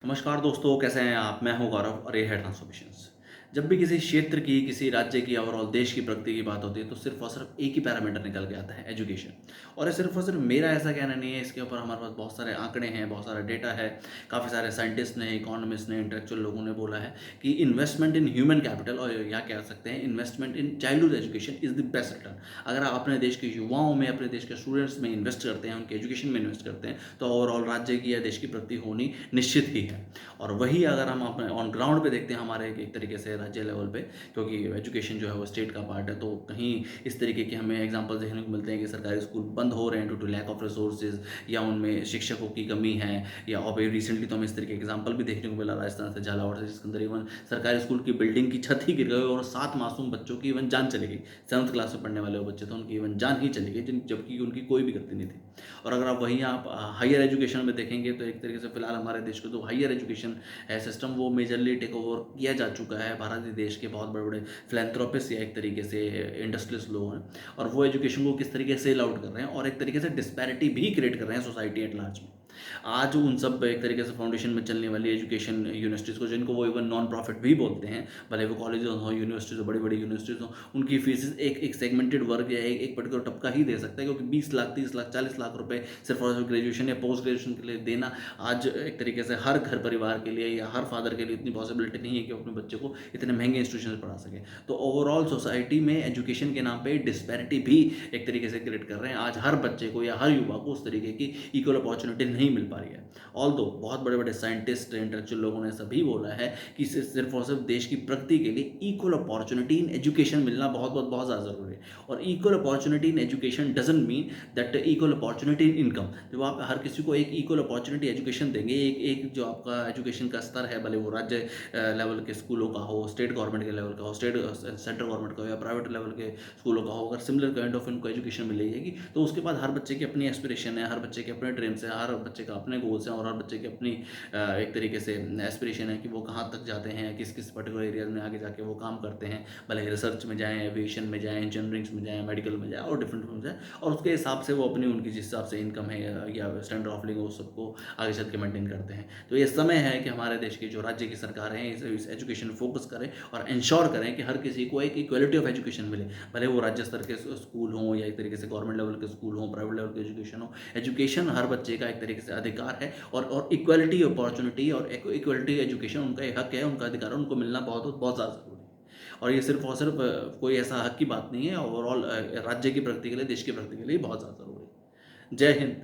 नमस्कार दोस्तों, कैसे हैं आप? मैं हूं गौरव और ये है ट्रांसफॉर्मेशंस। जब भी किसी क्षेत्र की, किसी राज्य की ओवरऑल देश की प्रगति की बात होती है तो सिर्फ और सिर्फ एक ही पैरामीटर निकल के आता है, एजुकेशन। और ये सिर्फ और सिर्फ मेरा ऐसा कहना नहीं है, इसके ऊपर हमारे पास बहुत सारे आंकड़े हैं, बहुत सारा डेटा है। काफ़ी सारे साइंटिस्ट ने, इकोनॉमिस्ट ने, इंटेलेक्चुअल लोगों ने बोला है कि इन्वेस्टमेंट इन ह्यूमन कैपिटल, और या कह सकते हैं investment in childhood education is the best return. अगर आप अपने देश के युवाओं में, अपने देश के स्टूडेंट्स में इन्वेस्ट करते हैं, उनके एजुकेशन में इन्वेस्ट करते हैं, तो ओवरऑल राज्य की या देश की प्रगति होनी निश्चित ही है। और वही अगर हम अपने ऑन ग्राउंड पे देखते हैं हमारे एक तरीके से राज्य लेवल पे, क्योंकि एजुकेशन जो है वो स्टेट का पार्ट है, तो कहीं इस तरीके के हमें एग्जांपल्स देखने को मिलते हैं कि सरकारी स्कूल बंद हो रहे हैं due to lack of resources, या उनमें शिक्षकों की कमी है। या अभी रिसेंटली तो हमें इस तरीके के एग्जाम्पल भी देखने को मिला राजस्थान से, झालावाड़ से, जिसके अंदर इवन सरकारी स्कूल की बिल्डिंग की छत ही गिर गई और 7 मासूम बच्चों की इवन जान चली गई। 7th क्लास में पढ़ने वाले वो बच्चे थे, उनकी इवन जान ही चली गई, जबकि उनकी कोई भी गलती नहीं थी। और अगर आप वहीं आप हायर एजुकेशन में देखेंगे तो एक तरीके से फिलहाल हमारे देश को तो हायर एजुकेशन सिस्टम वो मेजरली टेक ओवर किया जा चुका है। भारत देश के बहुत बड़े बड़े फिलैंथ्रोपिस्ट या एक तरीके से इंडस्ट्रियलिस्ट लोग हैं, और वो एजुकेशन को किस तरीके से सेल आउट कर रहे हैं और एक तरीके से डिस्पैरिटी भी क्रिएट कर रहे हैं सोसाइटी एट लार्ज में। आज उन सब एक तरीके से फाउंडेशन में चलने वाली एजुकेशन यूनिवर्सिटीज़ को, जिनको वो इवन नॉन प्रॉफिट भी बोलते हैं, भले वो कॉलेज हो, यूनिवर्सिटीज़ हो, बड़ी बड़ी यूनिवर्सिटीज़ हो, उनकी फीसेस एक एक सेगमेंटेड वर्ग या एक पर्टिकुलर टपका ही दे सकता है, क्योंकि 20 लाख, 30 लाख, 40 लाख रुपए सिर्फ और सिर्फ ग्रेजुएशन या पोस्ट ग्रेजुएशन के लिए देना आज एक तरीके से हर घर परिवार के लिए या हर फादर के लिए इतनी पॉसिबिलिटी नहीं है कि वो अपने बच्चे को इतने महंगे इंस्टीट्यूशन में पढ़ा सके। तो ओवरऑल सोसाइटी में एजुकेशन के नाम पे डिस्पैरिटी भी एक तरीके से क्रिएट कर रहे हैं। आज हर बच्चे को या हर युवा को उस तरीके की इक्वल अपॉर्चुनिटी नहीं मिल पा रही है। ऑल्दो बहुत बड़े बड़े साइंटिस्ट, इंटेलेक्चुअल लोगों ने सभी बोला है कि सिर्फ और सिर्फ देश की प्रगति के लिए इक्वल अपॉर्चुनिटी इन एजुकेशन मिलना बहुत बहुत बहुत ज़्यादा ज़रूरी है। और equal opportunity in education doesn't mean that equal opportunity in income. जब आप हर किसी को एक इक्वल अपॉर्चुनिटी एजुकेशन देंगे, एक एक जो आपका एजुकेशन का स्तर है, भले वो राज्य लेवल के स्कूलों का हो, स्टेट गवर्नमेंट के लेवल का हो, स्टेट सेंट्रल गवर्नमेंट का हो, या प्राइवेट लेवल के स्कूलों का हो, अगर सिमिलर काइंड ऑफ इनको एजुकेशन मिल जाएगी तो उसके बाद हर बच्चे की अपनी एस्पिरेशन है, हर बच्चे के अपने ड्रीम्स हैं, हर बच्चे का अपने गोल्स हैं, और हर बच्चे की अपनी एक तरीके से एस्पिरेशन है कि वो कहाँ तक जाते हैं, किस किस पर्टिकुलर एरियाज में आगे जाके वो काम करते हैं, भले रिसर्च में जाएँ, एविएशन में जाएँ, इंजीनियरिंग्स में जाएँ, मेडिकल में जाएँ और डिफरेंट में जाएँ, और उसके हिसाब से वो अपनी उनकी जिस हिसाब से इनकम है या स्टैंडर्ड ऑफ लिविंग, उस सबको आगे चल के मेंटेन करते हैं। तो ये समय है कि हमारे देश की जो राज्य की सरकार है इस एजुकेशन फोकस करें और इंश्योर करें कि हर किसी को एक इक्वलिटी ऑफ एजुकेशन मिले, भले वो राज्य स्तर के स्कूल हों या एक तरीके से गवर्नमेंट लेवल के स्कूल हों, प्राइवेट लेवल की एजुकेशन हो। एजुकेशन हर बच्चे का एक तरीके से अधिकार है, और इक्वलिटी अपॉर्चुनिटी और इक्वलिटी एजुकेशन उनका एक हक है, उनका अधिकार है, उनको मिलना बहुत बहुत ज़्यादा ज़रूरी है। और ये सिर्फ और सिर्फ कोई ऐसा हक की बात नहीं है, ओवरऑल राज्य की प्रगति के लिए, देश की प्रगति के लिए बहुत ज़्यादा ज़रूरी है। जय हिंद।